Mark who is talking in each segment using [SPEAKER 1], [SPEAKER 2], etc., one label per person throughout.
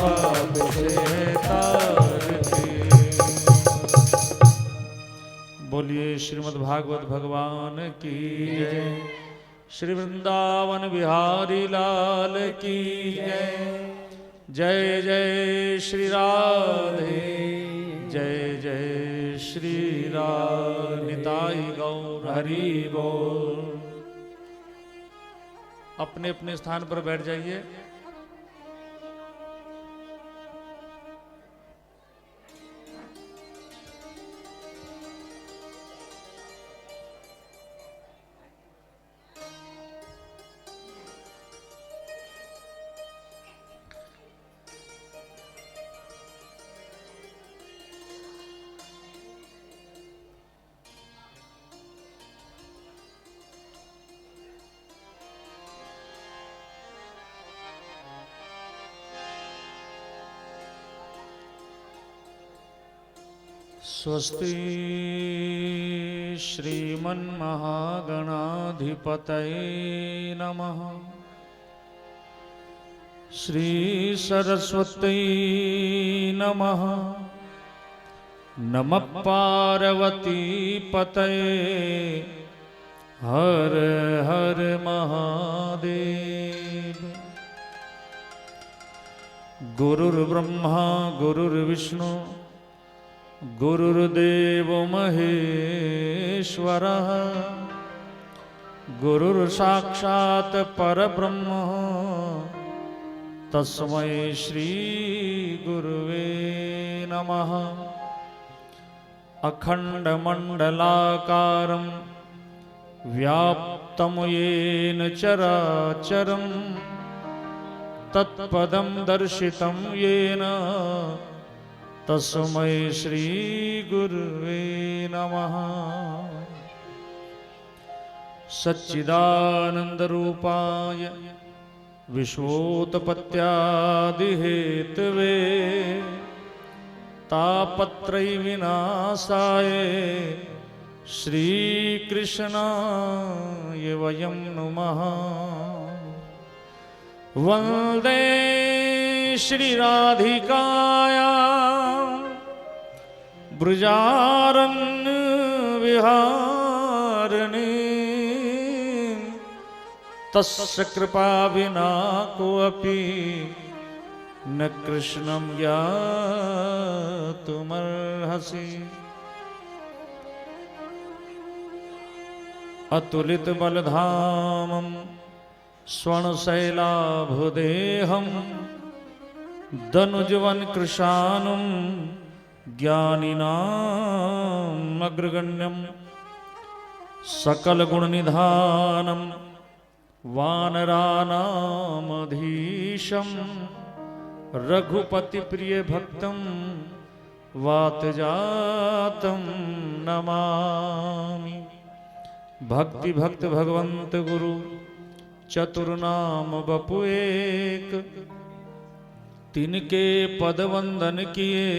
[SPEAKER 1] पाप से तारती। बोलिए श्रीमद् भागवत भगवान की जय। श्री वृंदावन बिहारी लाल की जय। जय जय श्री राधे, जय जय श्री राम। निताई गौर हरि बोल। अपने अपने स्थान पर बैठ जाइए। स्वस्ति श्रीमन्महागणाधिपतये नमः। श्री सरस्वती नमः। नमः पार्वती पतये। हर हर महादेव। गुरुर्ब्रह्मा गुरुर्विष्णु गुरुर्देव महेश्वरः। गुरुर्साक्षात् परब्रह्म तस्मै श्री गुरुवे नमः। अखण्डमण्डलाकारं व्याप्तं येन चराचरं तत्पदं दर्शितं येन तस्मै श्री गुरुवे नमः। सच्चिदानन्दरूपाय विश्वोत्पत्त्यादिहेतवे तापत्रयविनाशाय श्रीकृष्णाय वयं नुमः। वन्दे श्रीराधिकाया ब्रजारण्यविहारिणी। तस्य कृपा विना कोऽपि न कृष्णं ज्ञातुमर्हसि। अतुलितबलधामं स्वर्णशैलाभुदेहं दनुजवनकृशानुं ज्ञानिनाम् अग्रगण्यं सकलगुणनिधानं वानराणामधीशं रघुपतिप्रियभक्तं वातजातं नमामि। भक्ति भक्त भगवंत गुरु चतुर्नाम बपु एक। तिनके पद वंदन किए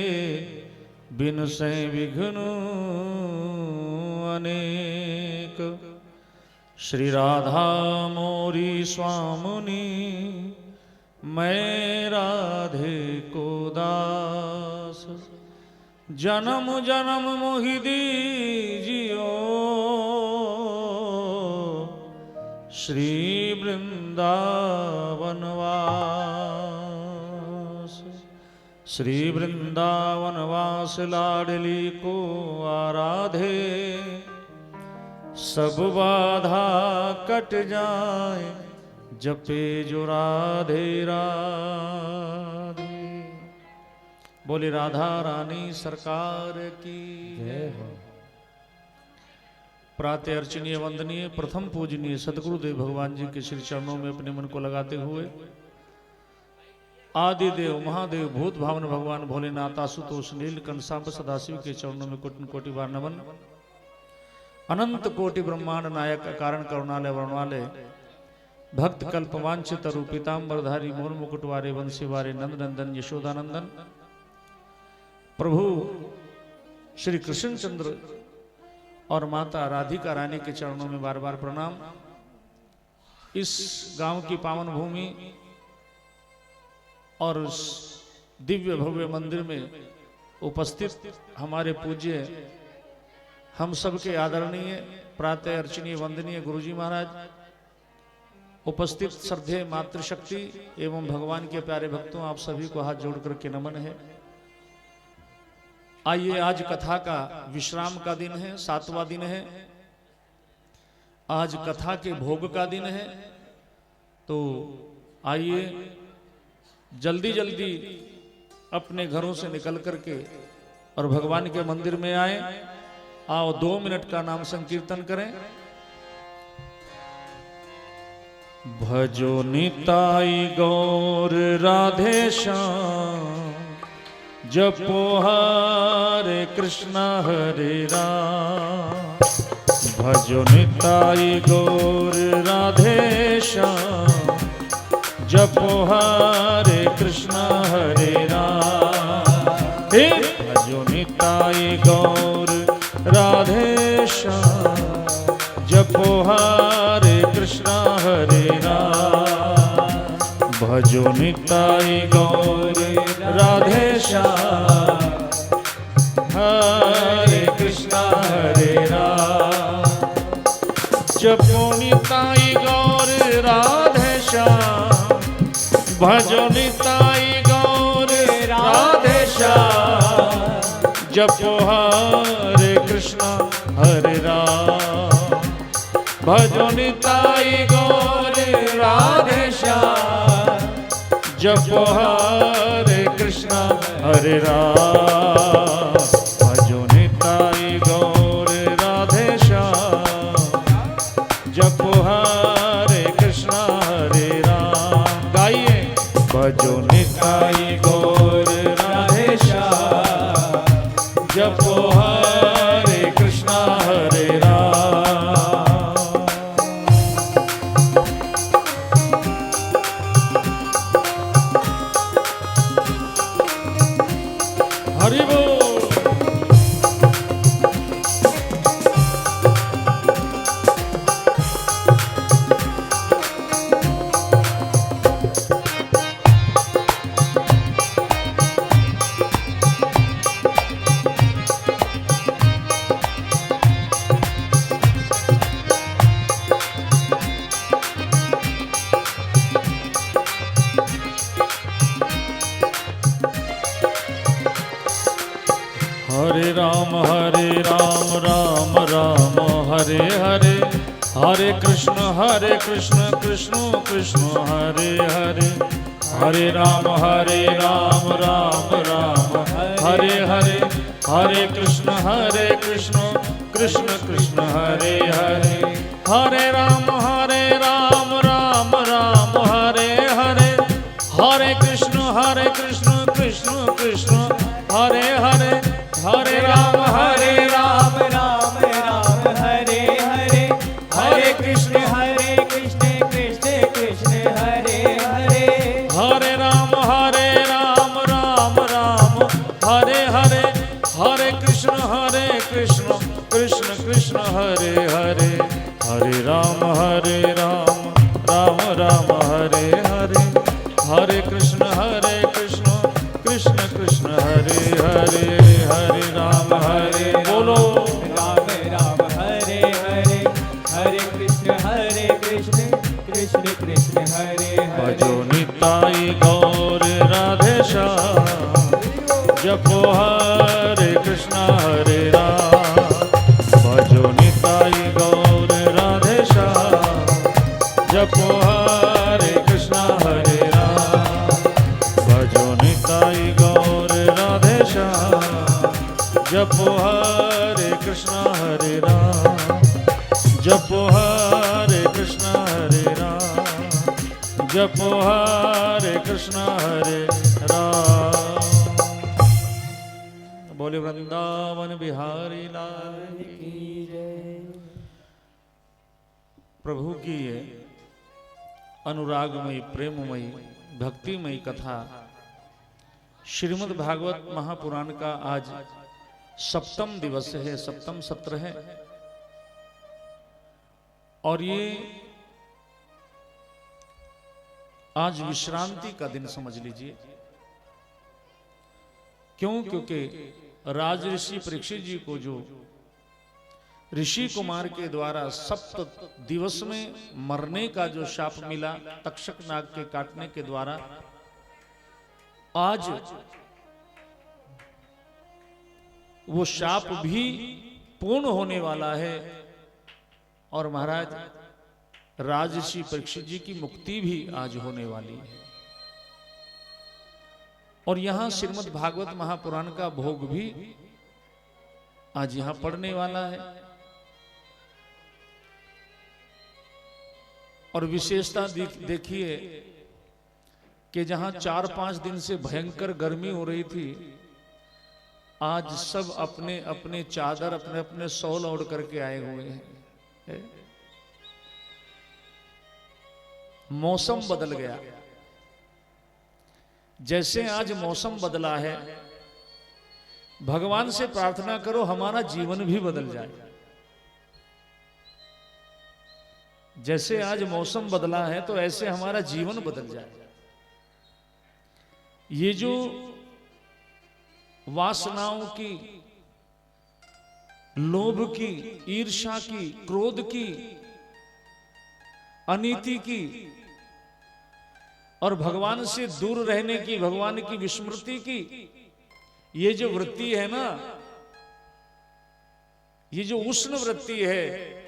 [SPEAKER 1] बिन से विघ्न अनेक। श्री राधा मोरी स्वामुनि मैं राधे को दास। जन्म जन्म मोहि दीजियो श्री वृंदावनवास। श्री वृंदावनवास लाडली को आराधे। सब बाधा कट जाए जपे जो राधे राधे। बोले राधा रानी सरकार की जय हो। प्रातः अर्चनीय वंदनीय प्रथम पूजनीय सदगुरुदेव भगवान जी के श्री चरणों में अपने मन को लगाते हुए आदिदेव महादेव भूत भावन भगवान भोलेनाथ आशुतोष नीलकंठ सांब सदाशिव के चरणों में कोटि कोटि बार नमन। अनंत कोटि ब्रह्मांड नायक कारण करुणालय वर्णवालय भक्त कल्पवांछित रूपितांबरधारी मोर मुकुट वारे वंशी वारे नंद नंदन यशोदानंदन प्रभु श्री कृष्णचंद्र और माता राधिका रानी के चरणों में बार बार प्रणाम। इस गांव की पावन भूमि और दिव्य भव्य मंदिर में उपस्थित हमारे पूज्य हम सबके आदरणीय प्रातः अर्चनीय वंदनीय गुरुजी महाराज, उपस्थित श्रद्धेय मातृशक्ति एवं भगवान के प्यारे भक्तों, आप सभी को हाथ जोड़ करके नमन है। आइए, आज कथा का विश्राम का दिन है, 7वां दिन है। आज कथा के भोग का दिन है। तो आइए जल्दी जल्दी अपने घरों से निकल करके और भगवान के मंदिर में आए। आओ 2 मिनट का नाम संकीर्तन करें। भजो निताई गौर राधे श्याम, जपो हरे कृष्ण हरे राम। भजो निताई गौर राधे श्याम, जपो हरे कृष्ण हरे राम। भजो निताई गौर राधे श्याम, जपो हरे कृष्ण हरे राम। भजो निताई गौर राधे श्याम, हरे कृष्ण हरे राम। जपो निताई गौर राधे श्याम, भजो निताई गौर राधे श्याम। जपो हरे कृष्ण हरे राम। भजो निताई गौर राधे श्याम, जपो हरे कृष्ण हरे राम। भजो निताई गौर राधे श्याम, जपो हरे कृष्ण हरे राम। गाइए, भजो निताई गौर राधे श्याम, जपो हरे कृष्ण हरे राम। हरि बोल। हरे राम राम राम हरे हरे, हरे कृष्ण कृष्ण कृष्ण हरे हरे। हरे राम राम राम हरे हरे, हरे कृष्ण कृष्ण कृष्ण हरे हरे। हरे राम राम राम हरे हरे, हरे कृष्ण कृष्ण कृष्ण हरे हरे। हरे राम राम राम हरे हरे, हरे कृष्ण कृष्ण कृष्ण हरे हरे। हरे राम राम राम हरे हरे, हरे कृष्ण कृष्ण कृष्ण हरे हरे। हरे राम राम हरे हरे, हरे कृष्ण कृष्ण कृष्ण हरे हरे। हरे राम बोलो
[SPEAKER 2] राम हरे हरे, हरे कृष्ण कृष्ण कृष्ण हरे हरे।
[SPEAKER 1] भजो निताई गौर राधे श्याम, जपो हरे कृष्ण हरे राम। भजो निताई गौर राधे श्याम, जपो हरे कृष्ण हरे राम। भजो निताई गौर राधे श्याम, जपो हरे कृष्ण हरे राम। जपो हरे कृष्ण हरे राम, जपो हरे कृष्ण हरे राम। बोले वृंदावन बिहारी लाल की जय। प्रभु की ये अनुरागमयी प्रेममयी भक्तिमयी कथा श्रीमद् भागवत महापुराण का आज 7वां दिवस है, 7वां सत्र है। और ये आज विश्रांति का दिन समझ लीजिए। क्यों? क्योंकि राजऋषि परीक्षित जी को जो ऋषि कुमार के द्वारा 7 दिवस में मरने का जो शाप मिला तक्षक नाग के काटने के द्वारा, आज वो शाप भी पूर्ण होने वाला है और महाराज राजऋषि परीक्षित जी की मुक्ति भी आज होने वाली है। और यहां श्रीमद् भागवत महापुराण का भोग भी आज यहां पड़ने वाला है। और विशेषता देखिए कि जहां 4-5 दिन से भयंकर गर्मी हो रही थी, आज सब अपने अपने चादर अपने अपने शॉल ओढ़ करके आए हुए हैं। मौसम बदल गया। जैसे आज मौसम बदला है, भगवान से प्रार्थना करो हमारा जीवन भी बदल जाए। जैसे आज मौसम बदला है तो ऐसे हमारा जीवन बदल जाए। ये जो वासनाओं की, लोभ की, ईर्ष्या की, क्रोध की, अनीति की और भगवान से दूर रहने की, भगवान की विस्मृति की, ये जो वृत्ति है ना, ये जो उष्ण वृत्ति है,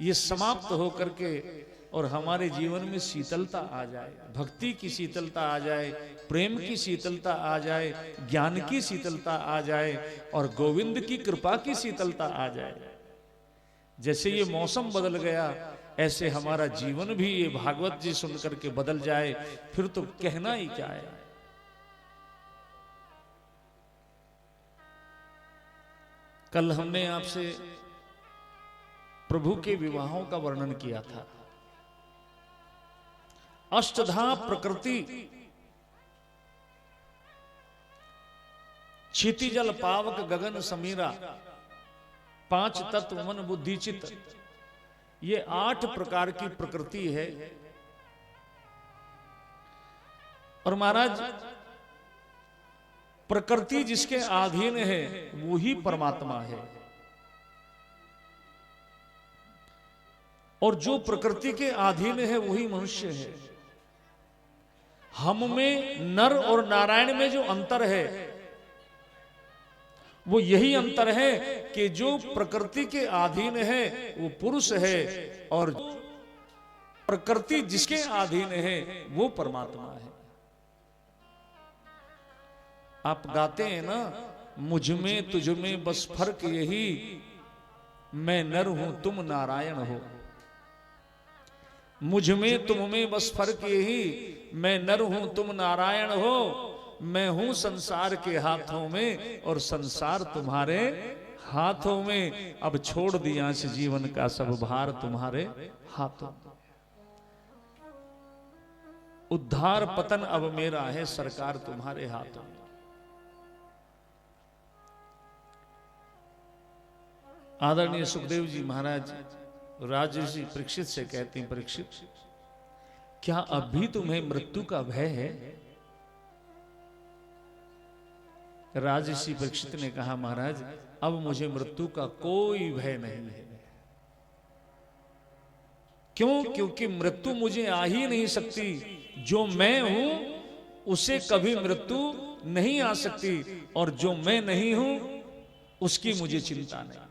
[SPEAKER 1] ये समाप्त होकर के और हमारे जीवन में शीतलता आ जाए, भक्ति की शीतलता आ जाए, प्रेम की शीतलता आ जाए, ज्ञान की शीतलता आ जाए और गोविंद की कृपा की शीतलता आ जाए। जैसे ये मौसम बदल गया, ऐसे हमारा जीवन भी ये भागवत जी सुनकर के बदल जाए, फिर तो कहना ही क्या है। कल हमने आपसे प्रभु के विवाहों का वर्णन किया था। अष्टधा प्रकृति, क्षिति जल पावक गगन समीरा, 5 तत्व मन बुद्धि चित्त, ये 8 प्रकार की प्रकृति है। और महाराज प्रकृति जिसके अधीन है वो ही परमात्मा है, और जो प्रकृति के अधीन है वही मनुष्य है। हम में नर और नारायण में जो अंतर है वो यही अंतर है कि जो प्रकृति के अधीन है वो पुरुष है और प्रकृति जिसके अधीन है वो परमात्मा है। आप गाते हैं ना, मुझ में तुझ में बस फर्क यही, मैं नर हूं तुम नारायण हो। मुझ में तुम में बस फर्क यही, मैं नर हूं तुम नारायण हो। मैं हूं संसार के हाथों में और संसार तुम्हारे हाथों में। अब छोड़ दिया इस जीवन का सब भार तुम्हारे हाथों। उद्धार पतन अब मेरा है, सरकार तुम्हारे हाथों में। आदरणीय सुखदेव जी महाराज राजऋषि परीक्षित से कहते हैं, परीक्षित क्या अब भी तुम्हें मृत्यु का भय है? राजऋषि परीक्षित ने कहा, महाराज अब मुझे मृत्यु का कोई भय नहीं है। क्यों? क्योंकि मृत्यु मुझे आ ही नहीं सकती। जो मैं हूं उसे कभी मृत्यु नहीं आ सकती, और जो मैं नहीं हूं उसकी मुझे चिंता नहीं।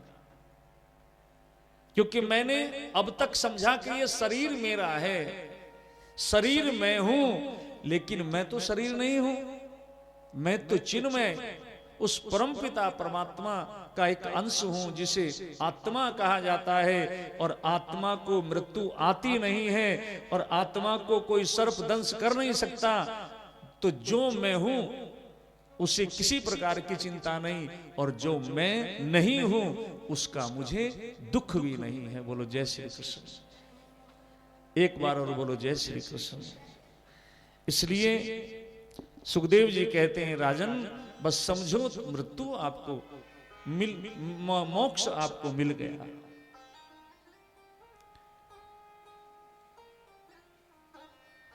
[SPEAKER 1] क्योंकि मैंने अब तक समझा कि ये शरीर मेरा है, शरीर मैं हूं, लेकिन मैं तो शरीर नहीं हूं। मैं तो चिन्मय उस परमपिता परमात्मा का एक अंश हूं जिसे आत्मा कहा जाता है। और आत्मा को मृत्यु आती नहीं है और आत्मा को कोई सर्प दंश कर नहीं सकता। तो जो मैं हूं उसे किसी प्रकार की चिंता नहीं, और जो मैं नहीं हूं उसका मुझे दुख भी नहीं है। बोलो जय श्री कृष्ण। एक बार और बोलो जय श्री कृष्ण। इसलिए सुखदेव जी कहते हैं, राजन बस समझो मृत्यु आपको मोक्ष आपको मिल गया।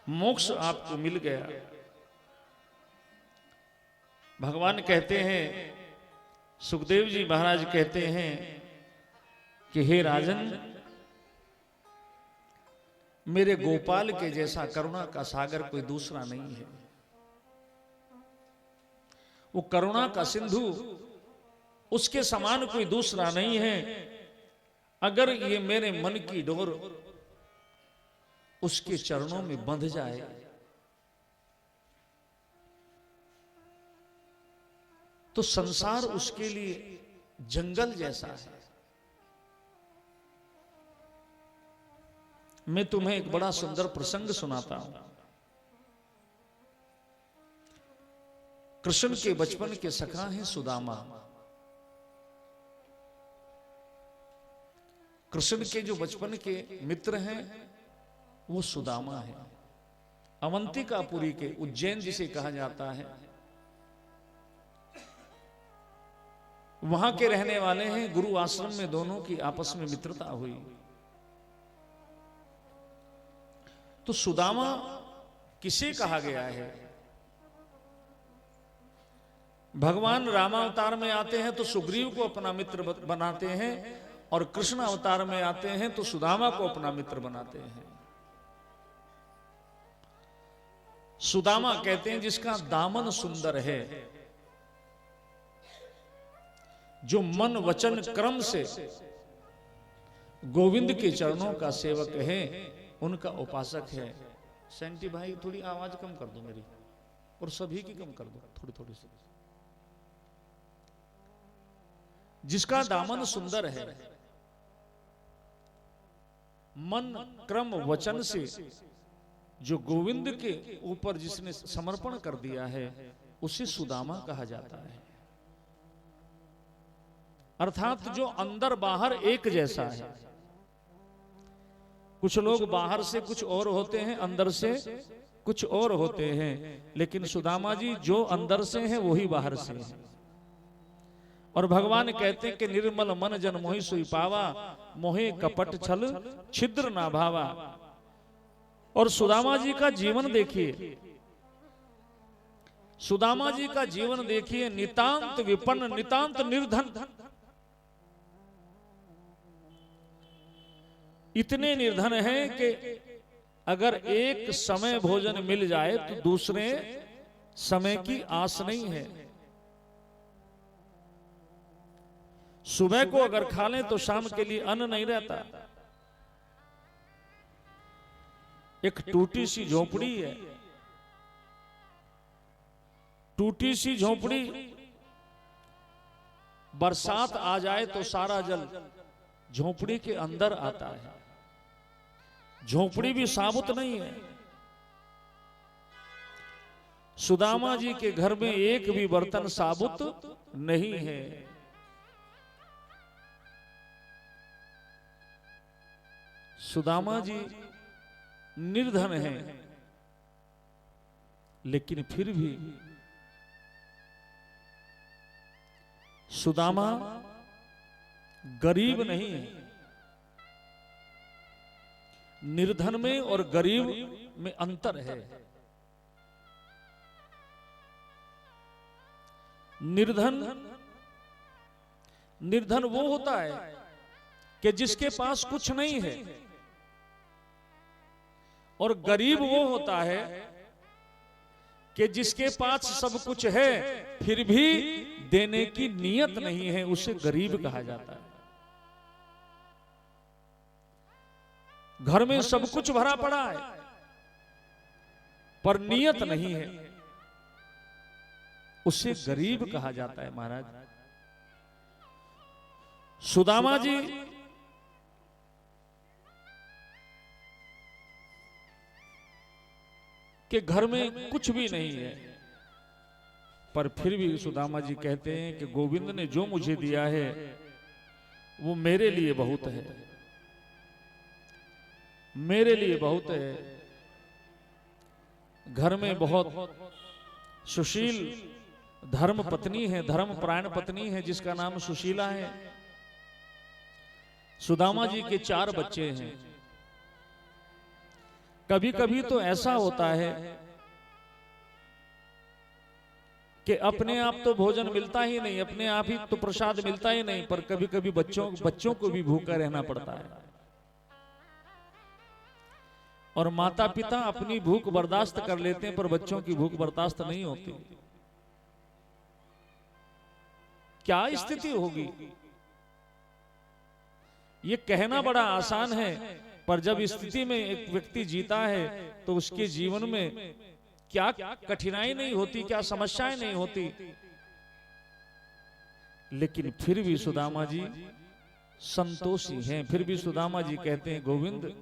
[SPEAKER 1] मोक्ष आपको मिल गया। भगवान कहते हैं, सुखदेव जी महाराज कहते हैं कि हे राजन, मेरे गोपाल के जैसा करुणा का सागर कोई दूसरा नहीं है। वो करुणा का सिंधु, उसके समान कोई दूसरा नहीं है। अगर ये मेरे मन की डोर उसके चरणों में बंध जाए तो संसार उसके लिए जंगल जैसा है। मैं तुम्हें एक बड़ा सुंदर प्रसंग सुनाता हूं। कृष्ण के बचपन के सखा हैं सुदामा। कृष्ण के जो बचपन के मित्र हैं वो सुदामा है। अवंतिकापुरी के, उज्जैन जिसे कहा जाता है, वहां के रहने वाले हैं। गुरु आश्रम में दोनों की आपस में मित्रता हुई। तो सुदामा किसे कहा गया है? भगवान रामावतार में आते हैं तो सुग्रीव को अपना मित्र बनाते हैं, और कृष्ण अवतार में आते हैं तो सुदामा को अपना मित्र बनाते हैं। सुदामा कहते हैं जिसका दामन सुंदर है, जो मन वचन क्रम से गोविंद के चरणों का सेवक है, उनका उपासक है। सेंटी भाई थोड़ी आवाज कम कर दो मेरी, और सभी की कम कर दो थोड़ी थोड़ी सी। जिसका दामन सुंदर है, मन क्रम वचन से जो गोविंद के ऊपर जिसने समर्पण कर दिया है, उसे सुदामा कहा जाता है। अर्थात जो अंदर बाहर एक जैसा है। कुछ लोग बाहर से कुछ और होते हैं, अंदर से कुछ और होते हैं, लेकिन सुदामा जी जो अंदर से हैं वही बाहर से हैं। और भगवान कहते हैं कि निर्मल मन जन मोहि सुई पावा, मोहे कपट छल छिद्र ना भावा। और सुदामा जी का जीवन देखिए, सुदामा जी का जीवन देखिए, नितांत विपन्न, नितांत निर्धन। इतने निर्धन हैं कि अगर एक समय भोजन मिल जाए तो दूसरे समय की आस नहीं है। सुबह को अगर खा लें तो शाम के लिए अन्न नहीं रहता। एक टूटी सी झोपड़ी है, टूटी सी झोपड़ी, बरसात आ जाए तो सारा जल झोपड़ी के अंदर आता है। झोपड़ी भी साबुत नहीं है। सुदामा जी के घर में एक भी बर्तन साबुत नहीं है। सुदामा जी निर्धन हैं, लेकिन फिर भी सुदामा गरीब नहीं है। निर्धन में और गरीब में अंतर है। निर्धन वो होता है कि जिसके पास कुछ नहीं है, और गरीब वो होता है कि जिसके पास सब कुछ है फिर भी देने की नीयत नहीं है, उसे गरीब कहा जाता है। घर में सब कुछ भरा पड़ा है पर नीयत नहीं है, उसे गरीब कहा जाता है। महाराज सुदामा जी के घर में कुछ भी नहीं है, पर फिर भी सुदामा जी कहते हैं कि गोविंद ने जो मुझे दिया है वो मेरे लिए बहुत है, मेरे लिए बहुत है। घर में बहुत सुशील धर्म पत्नी है, धर्म प्राण पत्नी है, जिसका नाम सुशीला है। सुदामा जी के 4 बच्चे हैं। कभी कभी तो ऐसा होता है कि अपने आप तो भोजन मिलता ही नहीं, अपने आप ही तो प्रसाद मिलता ही नहीं, पर कभी कभी बच्चों को भी भूखा रहना पड़ता है। और माता पिता अपनी भूख बर्दाश्त कर लेते हैं, पर बच्चों की भूख बर्दाश्त नहीं होती। क्या स्थिति होगी? ये कहना बड़ा आसान है, पर जब स्थिति में एक व्यक्ति जीता है तो उसके जीवन में क्या कठिनाई नहीं होती, क्या समस्याएं नहीं होती। लेकिन फिर भी सुदामा जी संतोषी हैं। फिर भी सुदामा जी कहते हैं, गोविंद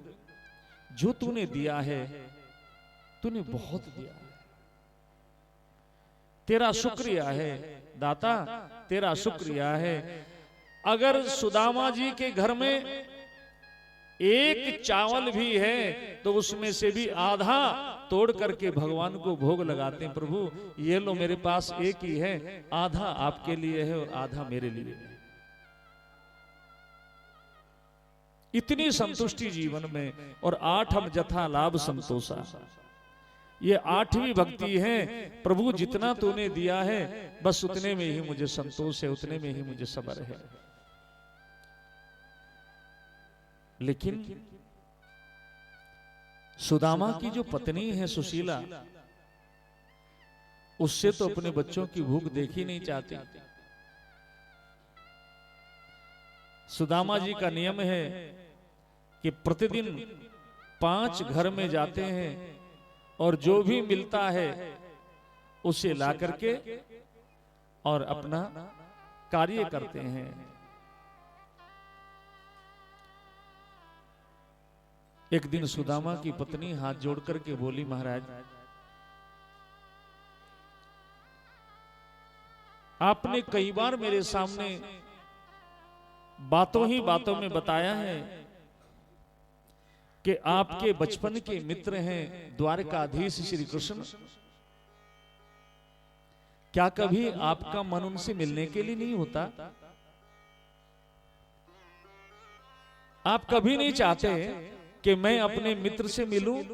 [SPEAKER 1] जो तूने दिया है, तूने बहुत दिया है, तेरा शुक्रिया है दाता, तेरा शुक्रिया है। अगर सुदामा जी के घर में एक चावल भी है तो उसमें से भी आधा तोड़ करके भगवान को भोग लगाते हैं। प्रभु ये लो, मेरे पास एक ही है, आधा आपके लिए है और आधा मेरे लिए है। इतनी संतुष्टि जीवन में। और आठम जथा लाभ संतोषा, ये आठवीं भक्ति है। प्रभु जितना तूने दिया है बस उतने में ही मुझे संतोष है, उतने में ही मुझे सब्र है। लेकिन सुदामा की जो पत्नी है सुशीला, उससे तो अपने बच्चों की भूख देखी नहीं चाहती। सुदामा जी का नियम है कि प्रतिदिन 5 घर में जाते हैं और जो भी मिलता है उसे ला करके और अपना कार्य करते हैं। एक दिन सुदामा की पत्नी हाथ जोड़ करके बोली, महाराज आपने कई बार मेरे सामने बातों ही बातों में बताया है कि आपके बचपन के मित्र हैं द्वारकाधीश श्री कृष्ण। क्या कभी आपका मन उनसे मिलने के लिए नहीं होता? आप कभी नहीं चाहते कि मैं अपने मित्र से मिलूं?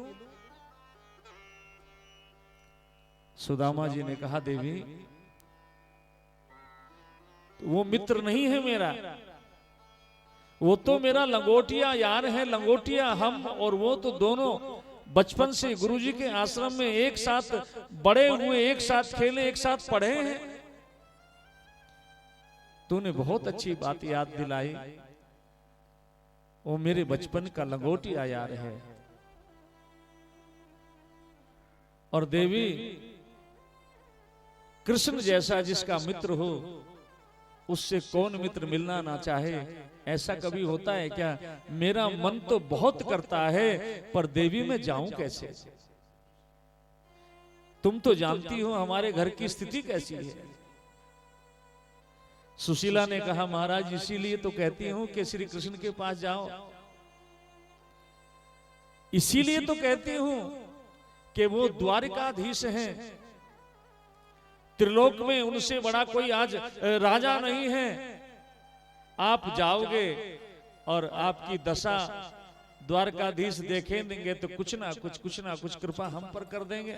[SPEAKER 1] सुदामा जी ने कहा, देवी वो मित्र नहीं है मेरा, वो तो मेरा लंगोटिया यार है। लंगोटिया हम और वो तो दोनों बचपन से गुरुजी के आश्रम में एक साथ बड़े हुए, एक साथ खेले, एक साथ पढ़े हैं। तूने बहुत अच्छी बात याद दिलाई, वो मेरे बचपन का लंगोटिया यार है। और देवी कृष्ण जैसा जिसका मित्र हो उससे कौन मित्र मिलना ना चाहे? ऐसा कभी होता है क्या? मेरा मन तो बहुत करता है, पर देवी मैं जाऊं कैसे? तुम तो जानती हो हमारे घर की स्थिति कैसी है। सुशीला ने कहा, महाराज इसीलिए तो कहती हूं कि श्री कृष्ण के पास जाओ, इसीलिए तो कहती हूं कि वो द्वारकाधीश हैं। त्रिलोक में उनसे बड़ा कोई आज राजा नहीं है। आप जाओगे और आपकी दशा द्वारकाधीश देखेंगे तो कुछ ना कुछ कृपा हम पर कर देंगे।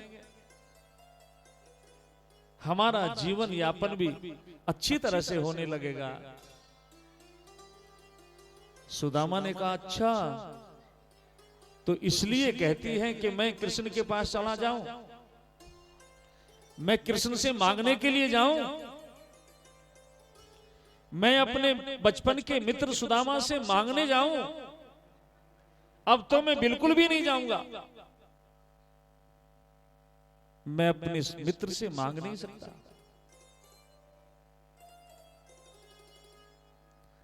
[SPEAKER 1] हमारा जीवन यापन भी अच्छी तरह से होने लगेगा। सुदामा ने कहा, अच्छा तो इसलिए कहती है कि मैं कृष्ण के पास चला जाऊं, मैं कृष्ण से मांगने के लिए जाऊं, मैं अपने बचपन के मित्र सुदामा से मांगने जाऊं? अब तो मैं बिल्कुल भी नहीं जाऊंगा। मैं अपने मित्र से मांग नहीं सकता।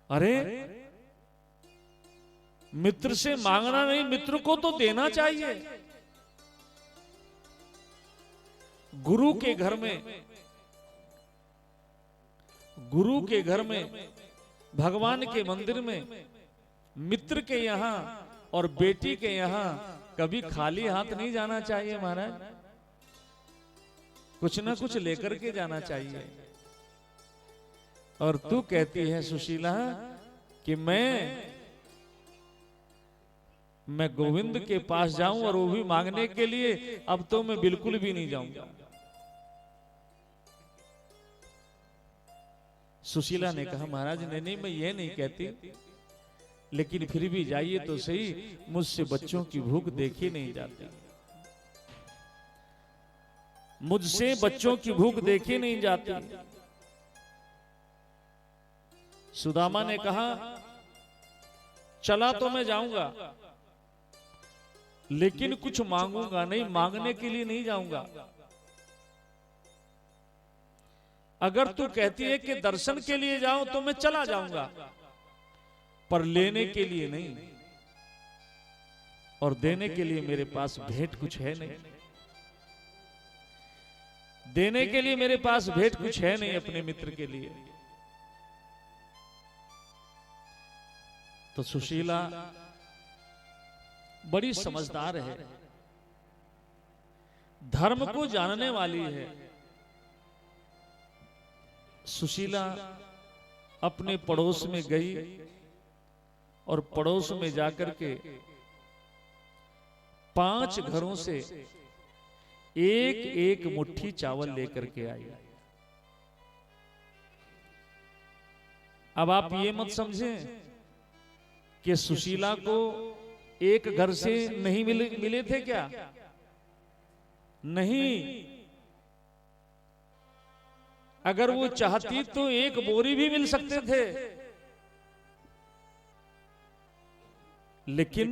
[SPEAKER 1] अरे मित्र से मांगना नहीं, मित्र को तो देना चाहिए। गुरु के घर में भगवान के मंदिर में मित्र के यहां और बेटी के यहां कभी खाली हाथ नहीं जाना चाहिए महाराज। कुछ ना कुछ लेकर के जाना चाहिए। और तू कहती है सुशीला कि मैं गोविंद के पास जाऊं और वो भी मांगने के लिए? अब तो मैं बिल्कुल भी नहीं जाऊंगा। सुशीला ने कहा महाराज नहीं, मैं ये नहीं कहती, लेकिन फिर भी जाइए तो सही, मुझसे बच्चों की भूख देखी नहीं जाती, मुझसे बच्चों की भूख देखी नहीं जाती। सुदामा ने कहा चला तो मैं जाऊंगा, लेकिन कुछ मांगूंगा नहीं, मांगने के लिए नहीं जाऊंगा। अगर तू कहती है कि दर्शन के लिए जाओ तो मैं चला जाऊंगा, पर लेने के लिए नहीं, और देने के लिए मेरे पास भेंट कुछ है नहीं, देने के लिए मेरे पास भेंट कुछ है नहीं अपने मित्र के लिए। तो सुशीला बड़ी समझदार है, धर्म को जानने वाली है। सुशीला अपने पड़ोस में गई और पड़ोस में जाकर के 5 घरों से एक एक मुट्ठी चावल लेकर के आई। अब आप ये मत समझें कि सुशीला को एक घर से नहीं मिले थे क्या? नहीं, अगर वो चाहती तो एक बोरी भी मिल सकते थे, लेकिन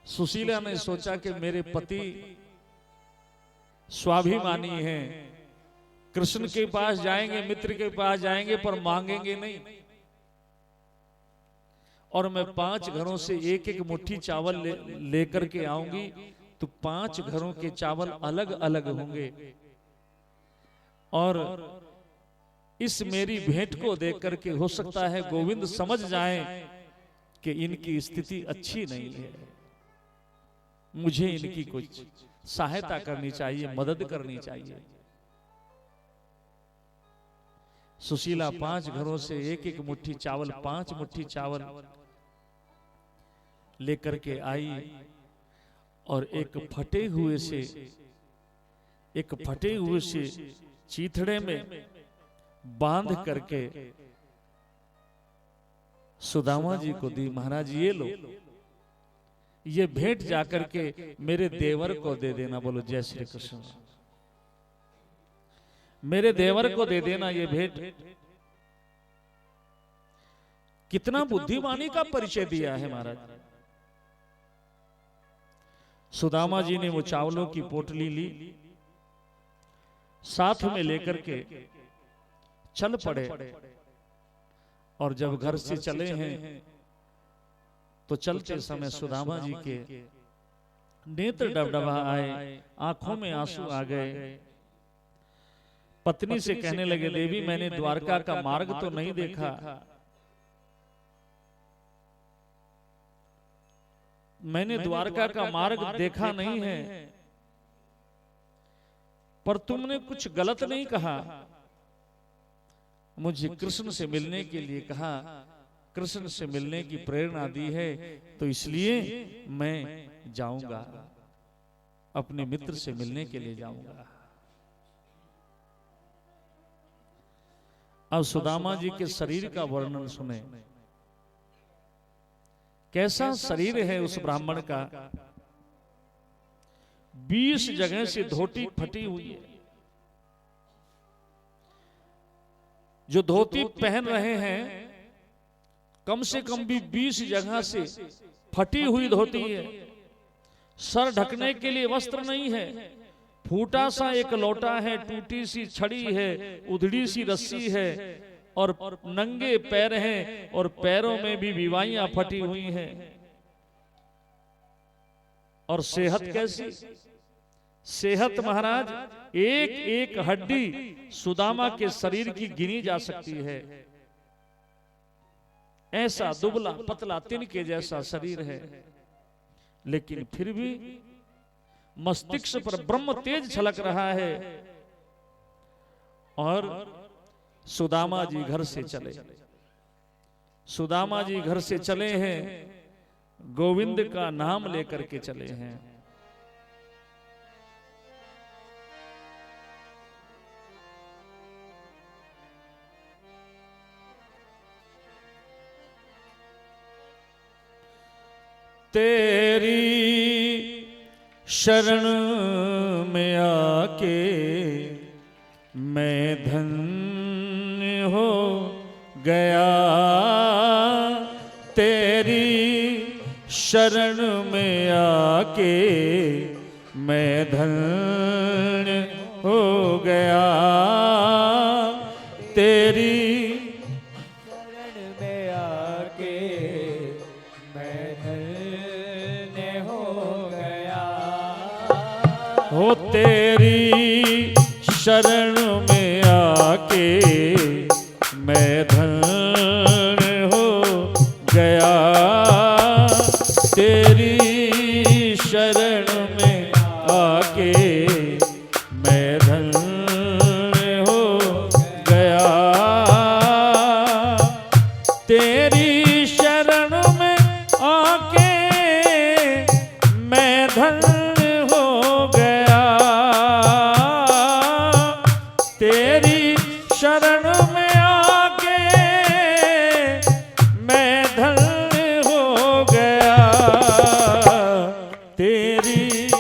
[SPEAKER 1] सुशीला ने सोचा कि मेरे पति स्वाभिमानी हैं, कृष्ण के पास जाएंगे, मित्र के पास जाएंगे, पर मांगेंगे नहीं, और मैं 5 घरों से एक एक मुट्ठी चावल लेकर के आऊंगी, तो 5 घरों के चावल अलग अलग होंगे, और इस मेरी भेंट को देख करके हो सकता है गोविंद समझ जाएं कि इनकी स्थिति अच्छी नहीं है, मुझे इनकी कुछ सहायता करनी चाहिए, मदद करनी चाहिए। सुशीला 5 घरों से एक एक मुट्ठी चावल, 5 मुट्ठी चावल लेकर के आई, और एक फटे हुए से चीथड़े में बांध करके सुदामा जी को दी। महाराज ये लो, ये भेंट जाकर के मेरे देवर को दे देना। बोलो जय श्री कृष्ण। मेरे देवर को दे देना ये भेंट। कितना बुद्धिमानी का परिचय दिया है महाराज। सुदामा जी ने वो चावलों की पोटली ली, साथ में लेकर के चल पड़े, और जब घर से चले हैं तो चलते समय सुदामा जी के नेत्र डबडबा आए, आंखों में आंसू आ गए। पत्नी से कहने लगे, देवी मैंने द्वारका का मार्ग तो नहीं देखा, मैंने द्वारका का मार्ग देखा नहीं है, पर तुमने कुछ गलत नहीं कहा, मुझे कृष्ण से मिलने के लिए कहा, कृष्ण से मिलने की प्रेरणा दी है, तो इसलिए मैं जाऊंगा, अपने मित्र से मिलने के लिए जाऊंगा। अब सुदामा जी के शरीर का वर्णन सुने। कैसा शरीर है उस ब्राह्मण का। 20 जगह से धोती फटी हुई है। जो धोती पहन रहे हैं कम से कम भी 20 जगह से फटी हुई धोती है। सर ढकने के लिए वस्त्र नहीं है, फूटा सा एक लोटा है, टूटी सी छड़ी है, उधड़ी सी रस्सी है, और नंगे पैर हैं, और पैरों में भी विवाइयां फटी हुई हैं। और सेहत कैसी? सेहत महाराज एक एक हड्डी सुदामा के शरीर की गिनी जा सकती है। ऐसा दुबला पतला तिनके जैसा शरीर है, लेकिन फिर भी मस्तिष्क पर ब्रह्म तेज छलक रहा है। और सुदामा जी घर से चले। सुदामा जी घर से चले हैं, गोविंद का नाम लेकर के चले हैं। तेरी शरण में आके मैं धन्य हो गया। तेरी शरण में आके मैं धन्य हो गया। तेरी
[SPEAKER 2] शरण में आके मैं धन्य हो गया।
[SPEAKER 1] हो तेरी शरण में आके मैं धन्य हो गया। तेरी शरण में आके मैं धन्य हो गया। तेरी शरण में आके मैं धन्य हो गया। तेरी शरण में आके मैं धन्य हो गया। तेरी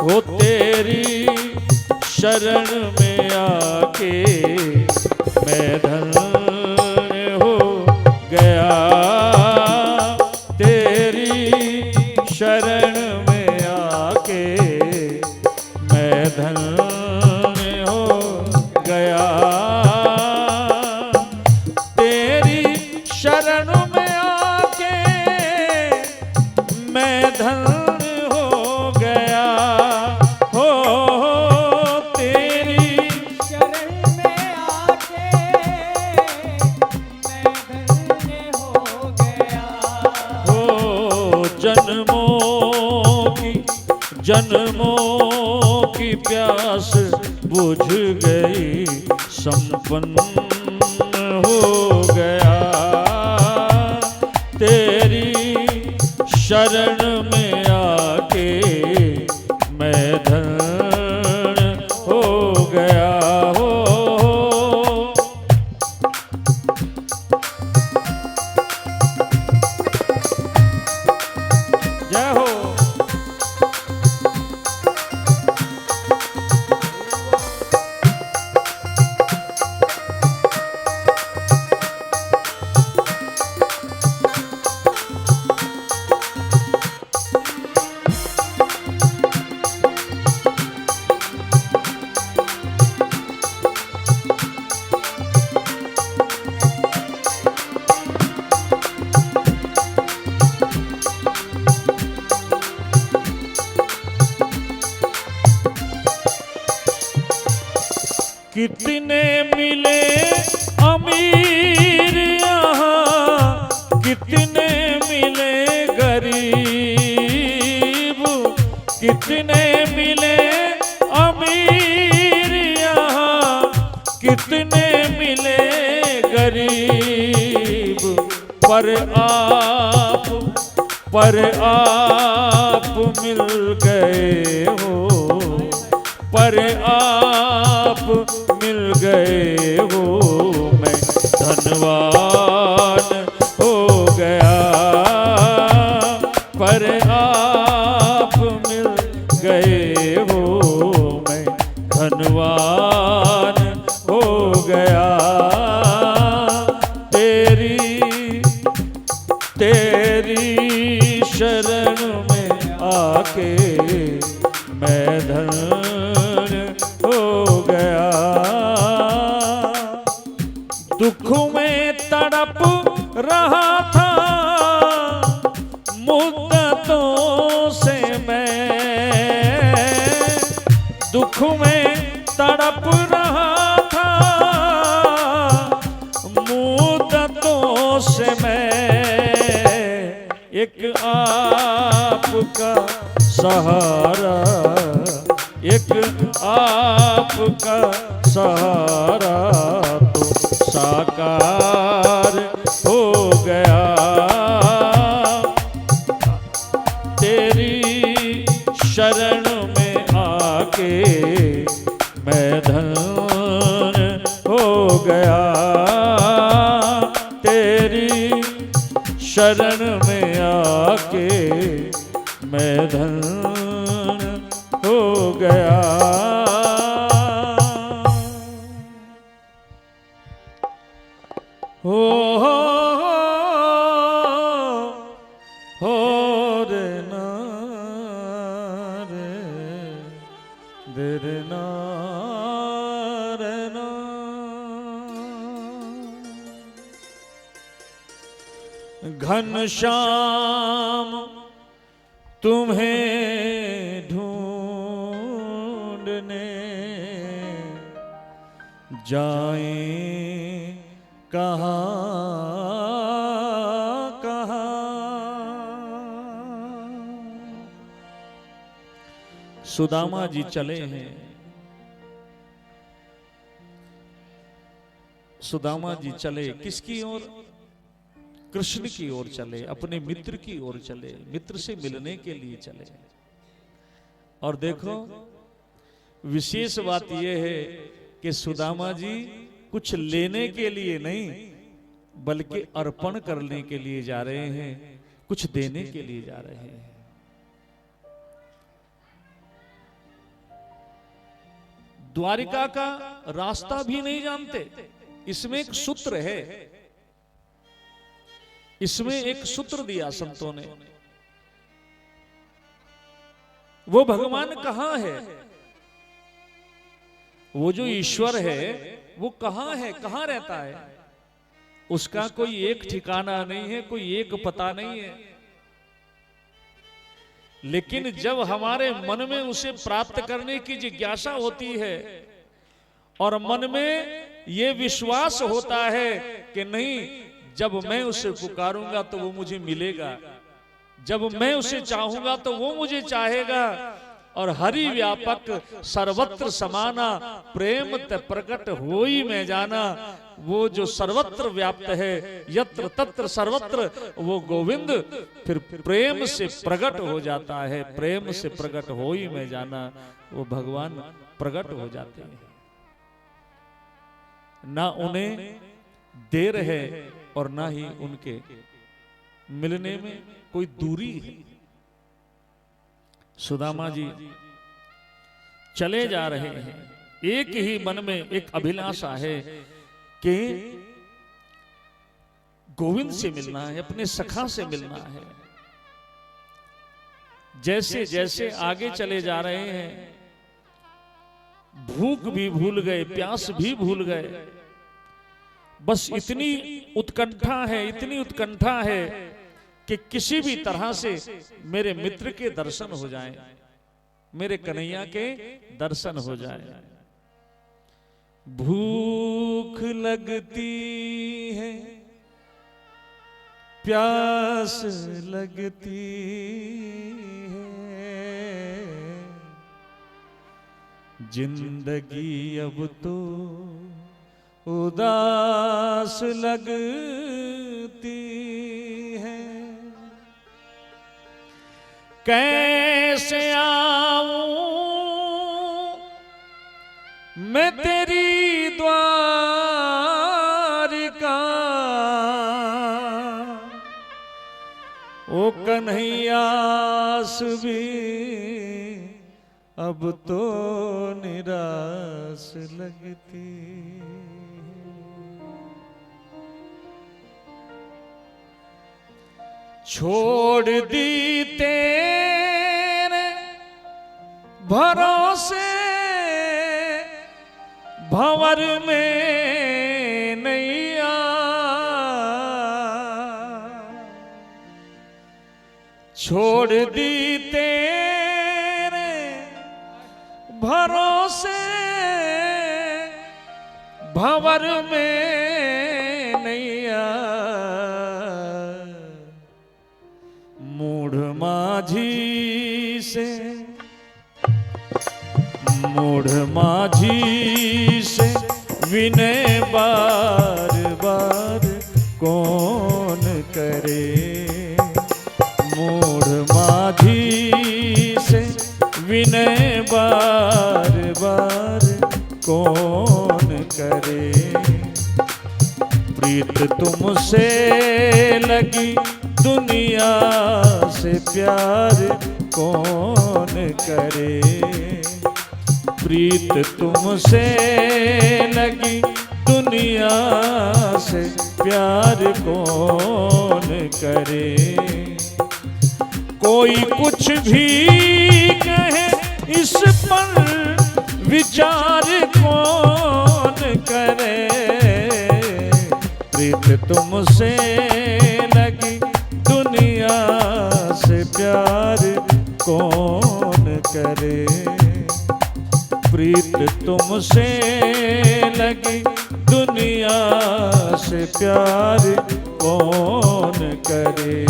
[SPEAKER 1] वो तेरी शरण में आके मैं धन्य हो गया। तेरी शरण में आके मैं धन्य हो गया। तेरी शरण में आके मैं धन्य हो गया। हो तेरी
[SPEAKER 2] शरण में आके मैं धन्य हो गया।
[SPEAKER 1] हो जन्मों की प्यास बुझ गई, संपन्न हो गया। तेरी शरण में आके मैं धन्य हो गया। हो जय हो। कितने मिले अमीर यहाँ, कितने मिले गरीब। कितने मिले अमीर यहाँ, कितने मिले गरीब। पर आप मिल गए हो। पर आप मिल गए हो, मैं धनवान हो गया। पर आप मिल गए हो, मैं धनवान हो गया। तेरी शरण में आके मैं धन्य हो गया। दुख में तड़प रहा था मुद्दतों से मैं। दुख में तड़प रहा था मुद्दतों से मैं। एक आपका सहारा, एक आपका सहारा तो साकार हो गया। तेरी शरण में आके मैं धन्य हो गया। तेरी शरण में आके मैं धन्य हो गया। हो रे ना रे दे ना रे ना। घनश्याम तुम्हें ढूंढने जाएं कहाँ कहाँ। सुदामा जी चले हैं, सुदामा जी चले किसकी ओर? कृष्ण की ओर चले, अपने मित्र की ओर चले, मित्र से मिलने के लिए चले। और देखो विशेष बात यह है कि सुदामा जी कुछ लेने के लिए नहीं बल्कि अर्पण करने के लिए जा रहे हैं, कुछ देने के लिए जा रहे हैं। द्वारिका का रास्ता भी नहीं जानते। इसमें एक सूत्र है, इसमें एक सूत्र दिया संतों ने। वो भगवान कहां है? वो जो ईश्वर है वो कहां है, कहां रहता है? उसका कोई एक ठिकाना नहीं है, कोई एक पता नहीं है। लेकिन जब हमारे मन में उसे प्राप्त करने की जिज्ञासा होती है और मन में ये विश्वास होता है कि नहीं, जब मैं उसे पुकारूंगा तो वो मुझे मिलेगा, जब मैं उसे चाहूंगा तो वो मुझे चाहेगा। और हरि व्यापक सर्वत्र समाना प्रेम ते प्रकट होई में जाना। वो जो सर्वत्र व्याप्त है, यत्र तत्र सर्वत्र, वो गोविंद फिर प्रेम से प्रकट हो जाता है। प्रेम से प्रकट होई में जाना, वो भगवान प्रकट हो जाते हैं। ना उन्हें देर है और ना ही उनके मिलने में कोई दूरी है। सुदामा जी चले जा रहे हैं, एक ही मन में एक अभिलाषा है कि गोविंद से मिलना है, अपने सखा से मिलना है। जैसे जैसे आगे चले जा रहे हैं, भूख भी भूल गए, प्यास भी भूल गए। बस इतनी उत्कंठा है, इतनी उत्कंठा है कि किसी भी तरह से मेरे मित्र के दर्शन हो जाएं, मेरे कन्हैया के दर्शन हो जाएं। भूख लगती है, प्यास लगती है, जिंदगी अब तो उदास लगती है। कैसे आऊं मैं तेरी द्वारिका, ओ कन्हैयास भी अब तो निराश लगती। छोड़ दी तेरे भरोसे भंवर में नैया, छोड़ दी तेरे भरोसे भंवर में नैया। मूढ़ माझी से, मूढ़ माझी से विनय बार बार कौन करे। मूढ़ माझी से विनय बार बार कौन करे। प्रीत तुमसे लगी दुनिया से प्यार कौन करे। प्रीत तुमसे लगी दुनिया से प्यार कौन करे। कोई कुछ भी कहे इस पर विचार कौन करे। प्रीत तुमसे लगी दुनिया से प्यार कौन करे। प्रीत तुमसे लगी दुनिया से प्यार कौन करे।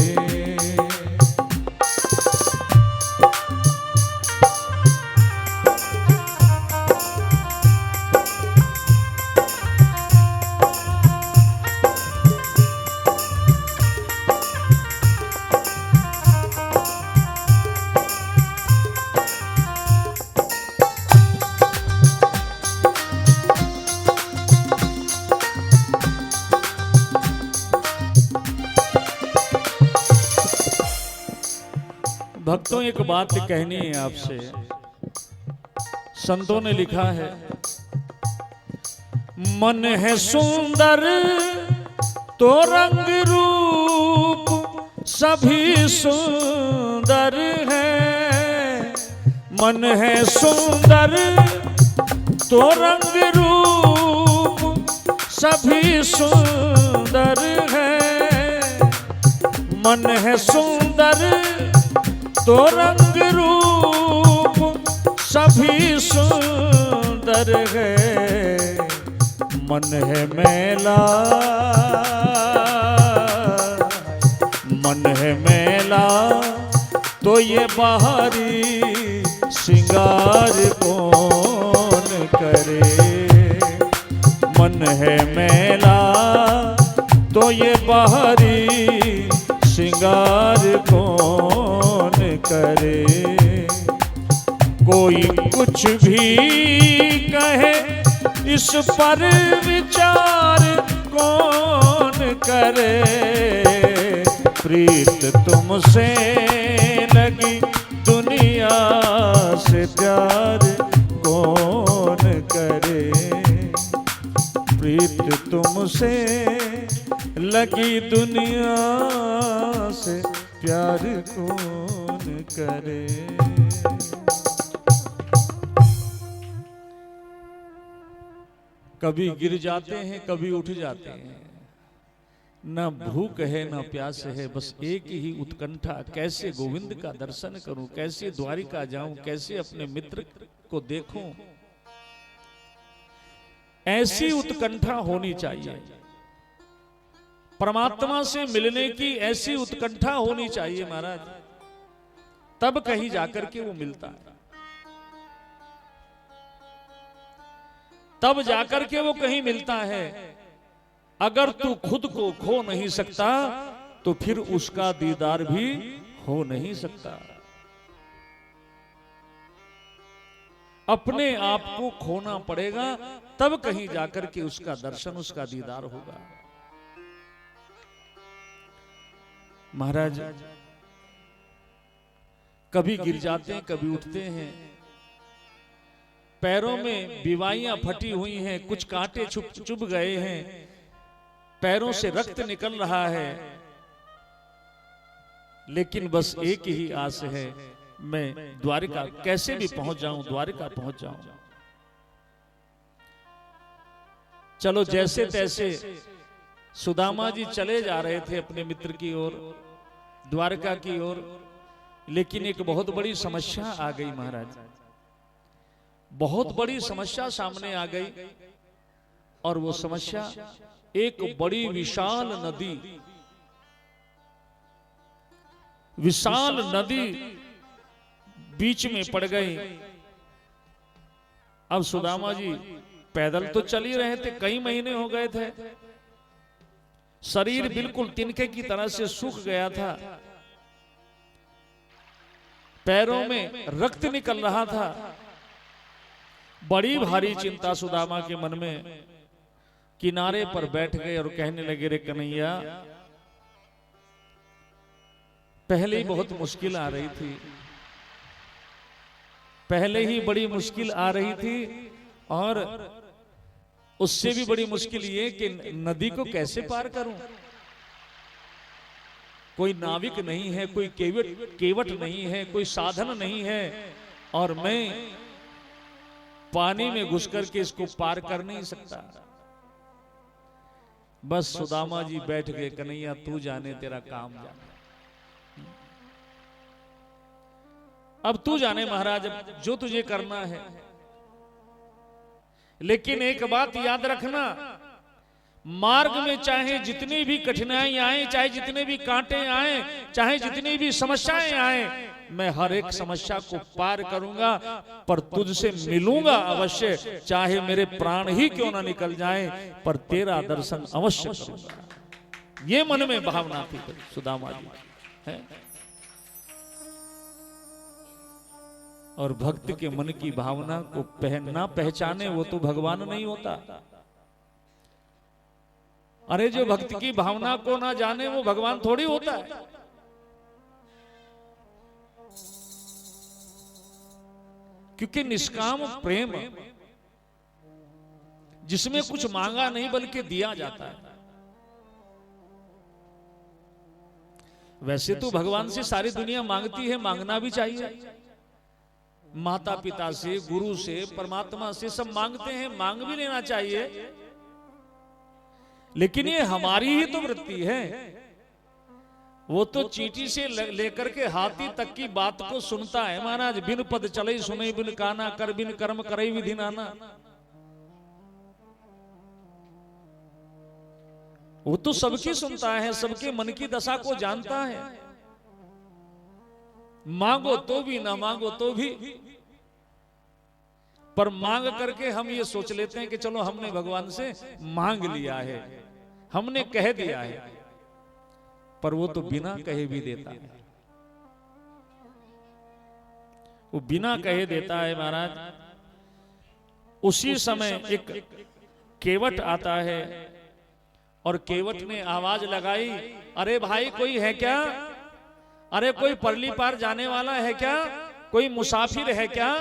[SPEAKER 1] भक्तों, एक बात कहनी है आपसे। संतों ने लिखा है, मन है सुंदर तो रंग रूप सभी सुंदर है। मन है सुंदर तो रंग रूप सभी सुंदर है। मन है सुंदर तो रंग रूप सभी सुंदर है। मन है मैला, मन है मैला तो ये बाहरी श्रृंगार कौन करे। मन है मैला तो ये बाहरी श्रृंगार कौन करे। कोई कुछ भी कहे इस पर विचार कौन करे। प्रीत तुमसे लगी दुनिया से प्यार कौन करे। प्रीत तुमसे लगी दुनिया से प्यार कौन करे। कभी गिर जाते हैं, कभी उठ जाते हैं। न भूख है न प्यास है, बस एक ही उत्कंठा, कैसे गोविंद का दर्शन करूं, कैसे द्वारिका जाऊं, कैसे अपने मित्र को देखूं। ऐसी उत्कंठा होनी चाहिए। परमात्मा से मिलने की ऐसी उत्कंठा होनी चाहिए महाराज, तब कहीं जाकर के वो मिलता है, तब जाकर के वो कहीं मिलता है। अगर तू खुद को खो नहीं सकता तो फिर उसका दीदार भी हो नहीं सकता। अपने आप को खोना पड़ेगा, तब कहीं जाकर के उसका दर्शन, उसका दीदार होगा। महाराज कभी गिर जाते हैं, कभी उठते हैं। पैरों में बीवाइयां फटी हुई हैं, कुछ कांटे चुभ गए हैं, पैरों से रक्त निकल रहा है, लेकिन बस एक ही आस है, मैं द्वारिका कैसे भी पहुंच जाऊं, द्वारिका पहुंच जाऊं। चलो जैसे तैसे सुदामा जी चले जा रहे थे अपने मित्र की ओर, द्वारका की ओर, लेकिन एक बहुत बड़ी समस्या आ गई महाराज। बहुत बड़ी समस्या सामने आ गई, और वो समस्या एक बड़ी विशाल नदी, विशाल नदी बीच में पड़ गई। अब सुदामा जी पैदल तो चल ही रहे थे, कई महीने हो गए थे, शरीर बिल्कुल तिनके की तरह से सूख गया था, पैरों में रक्त निकल रहा था। बड़ी भारी चिंता सुदामा के मन में। किनारे पर बैठ गए और कहने लगे, रे कन्हैया, पहले ही बहुत मुश्किल आ रही थी, पहले ही बड़ी मुश्किल आ रही थी, और उससे भी बड़ी मुश्किल ये कि नदी को कैसे पार करूं। कोई नाविक नहीं है, कोई केवट नहीं है, कोई साधन नहीं है, और मैं पानी में घुस करके इसको पार कर नहीं सकता। बस सुदामा जी बैठ गए, कन्हैया तू जाने, तेरा काम जाने, अब तू जाने महाराज, अब जो तुझे करना है। लेकिन एक बात याद रखना, मार्ग में चाहे जितनी भी कठिनाई आए, चाहे जितने भी कांटे आए, चाहे जितनी भी समस्याएं आए, मैं हर एक समस्या को पार करूंगा, पर तुझसे मिलूंगा अवश्य, चाहे मेरे प्राण ही क्यों ना निकल जाए, पर तेरा दर्शन अवश्य करूंगा। ये मन में भावना थी सुदामा जी है। और भक्त के मन की भावना को ना पहचाने वो तो भगवान नहीं होता। अरे जो भक्त की भावना को ना जाने वो भगवान थोड़ी होता है। क्योंकि निष्काम प्रेम जिसमें कुछ मांगा नहीं बल्कि दिया जाता है। वैसे तो भगवान से सारी दुनिया मांगती है, मांगना भी चाहिए, माता पिता से, गुरु से, परमात्मा से सब मांगते हैं, मांग भी लेना चाहिए। लेकिन ये हमारी ही तो वृत्ति है। वो तो चींटी से लेकर के हाथी तक की बात को सुनता है महाराज। बिन पद चले सुने बिन काना, कर बिन कर्म करे विधि नाना। वो तो सबकी सुनता है, सबके मन की दशा को जानता है। मांगो तो भी, ना मांगो तो भी, पर मांग करके हम ये सोच लेते हैं कि चलो हमने भगवान से मांग लिया है, हमने कह दिया है, पर वो तो बिना कहे भी देता है। वो बिना कहे देता है महाराज। उसी समय एक केवट आता है और केवट ने आवाज लगाई, अरे भाई कोई है क्या? अरे कोई परली पार जाने वाला है क्या? कोई मुसाफिर है क्या?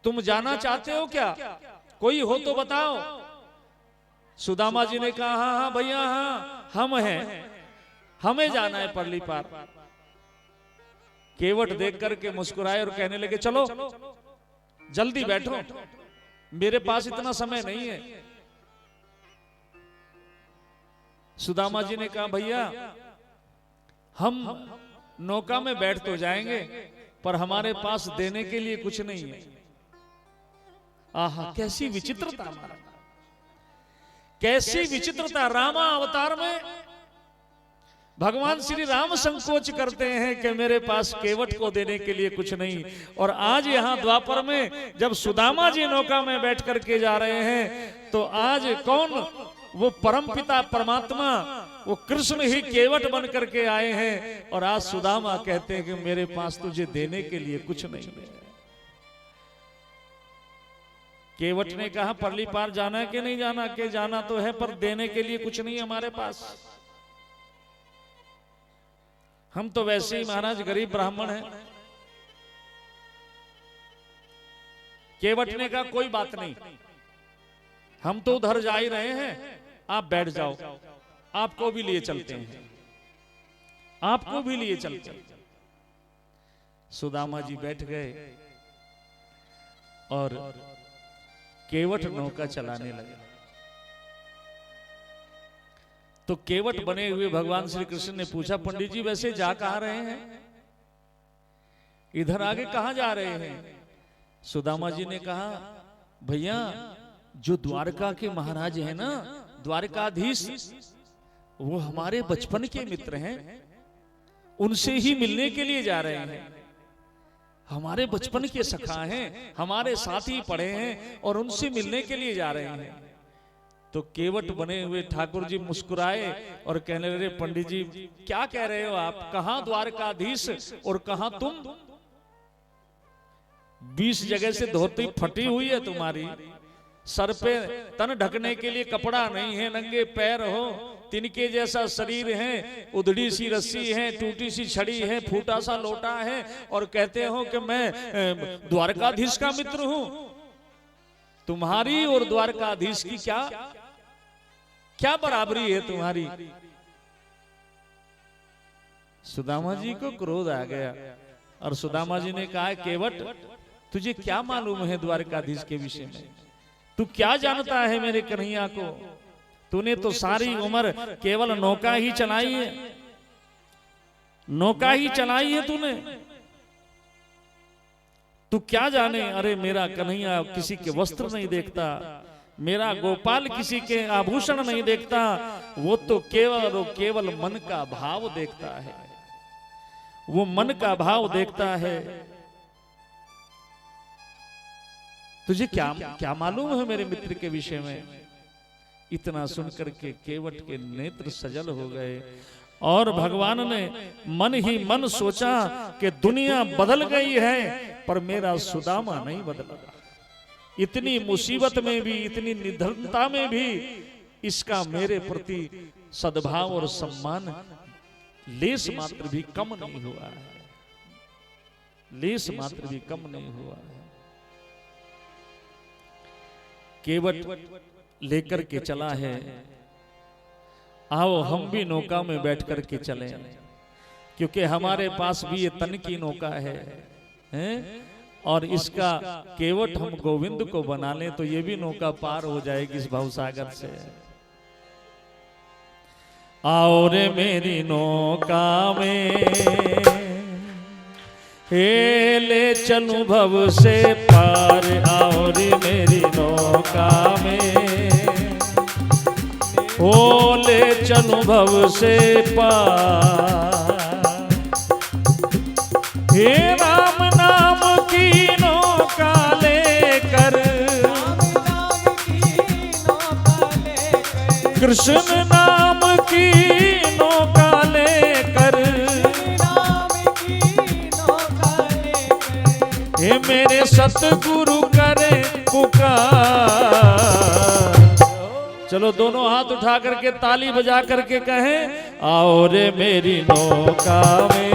[SPEAKER 1] तुम जाना चाहते हो क्या? कोई हो तो बताओ। सुदामा जी ने कहा हाँ हाँ भैया हाँ हम हैं, हमें जाना है परली पार। केवट देख करके मुस्कुराए और कहने लगे चलो जल्दी बैठो, मेरे पास इतना समय नहीं है। सुदामा जी ने कहा भैया हम नौका में बैठ तो जाएंगे, पर हमारे पास देने के लिए कुछ नहीं है। आहा कैसी विचित्रता, कैसी विचित्रता। रामा अवतार में भगवान श्री राम संकोच करते हैं कि मेरे पास केवट को देने के लिए कुछ नहीं, और आज यहां द्वापर में जब सुदामा जी नौका में बैठ करके जा रहे हैं, तो आज कौन? वो परमपिता परमात्मा, वो कृष्ण ही केवट बन करके आए हैं, और आज सुदामा कहते हैं कि मेरे पास तुझे देने के लिए कुछ नहीं है। केवट ने कहा परली पार जाना है कि नहीं जाना? के जाना तो है, पर देने के लिए कुछ नहीं हमारे पास। हम तो वैसे ही महाराज गरीब ब्राह्मण हैं। केवट ने कहा कोई बात नहीं, हम तो उधर जा ही रहे हैं, आप बैठ जाओ, आपको भी लिए चलते हैं, आपको भी लिए चलते हैं। सुदामा जी बैठ गए और केवट नौका चलाने लगे। तो केवट बने हुए भगवान श्री कृष्ण ने पूछा पंडित जी वैसे जा कहां रहे हैं? इधर आगे कहां जा रहे हैं? सुदामा जी ने कहा भैया जो द्वारका के महाराज हैं ना, द्वारकाधीश, वो हमारे बचपन के मित्र हैं, उनसे ही मिलने के लिए जा रहे हैं। हमारे बचपन के सखा हैं, हमारे साथ ही पढ़े हैं, और उनसे मिलने के लिए जा रहे हैं। तो केवट बने हुए ठाकुर जी मुस्कुराए और कहने लगे पंडित जी क्या कह रहे हो आप? कहां द्वारकाधीश और कहां तुम? 20 जगह से धोती फटी हुई है तुम्हारी, सर पे तन ढकने के लिए कपड़ा नहीं है, नंगे पैर हो, तिनके जैसा शरीर है, उधड़ी सी रस्सी है, टूटी सी छड़ी है, फूटा सा लोटा है, और कहते हो कि मैं द्वारकाधीश का मित्र हूं। तुम्हारी और द्वारकाधीश की क्या बराबरी है तुम्हारी? सुदामा जी को क्रोध आ गया और सुदामा जी ने कहा, केवट तुझे क्या मालूम है द्वारकाधीश के विषय में? तू क्या जानता है मेरे कन्हैया को? तूने तो सारी उम्र केवल नौका ही चलाई है, नौका ही चलाई है तूने। तू क्या जाने? अरे मेरा कन्हैया किसी के वस्त्र नहीं देखता, मेरा गोपाल किसी के आभूषण नहीं देखता, वो तो केवल मन का भाव देखता है, वो मन का भाव देखता है। तुझे क्या मालूम है मेरे मित्र के विषय में? इतना सुनकर के केवट के नेत्र सजल हो गए और भगवान ने मन ही मन सोचा कि दुनिया बदल गई है पर मेरा सुदामा नहीं बदला। इतनी मुसीबत में भी, इतनी निर्धनता में भी इसका मेरे प्रति सद्भाव और सम्मान लेस मात्र भी कम नहीं हुआ है, लेस मात्र भी कम नहीं हुआ है। केवट लेकर के चला है, आओ हम भी नौका में बैठ कर के चले, क्योंकि हमारे पास भी ये तन की नौका है, हैं? और इसका केवट हम गोविंद को बना लें तो ये भी नौका पार हो जाएगी इस भवसागर से। आओ रे मेरी नौका में, हे ले चलूं भव से पार, आओ रे मेरी नौका में, ओ ले चलूं भव से पार। हे राम नाम की नौका लेकर, कृष्ण नाम की नौका लेकर, हे मेरे सतगुरु करे पुकार। चलो दोनों हाथ उठा करके ताली बजा करके कहें, आओ रे मेरी नौका में,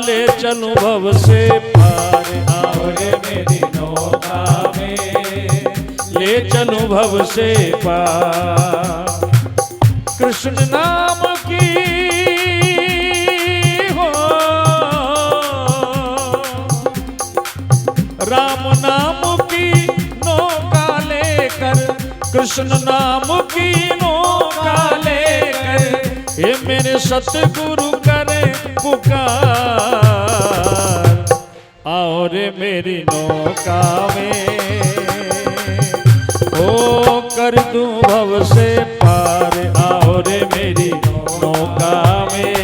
[SPEAKER 1] ले चलूं भव से पार, आओ रे मेरी नौका में, ले चलूं भव से पार। कृष्ण नाम की राम नाम की नौका लेकर, कृष्ण नाम की नौका लेकर, हे मेरे सतगुरु करे पुकार। आओ रे मेरी नौका में, ओ कर दूं भव से पार, आओ रे मेरी नौका में,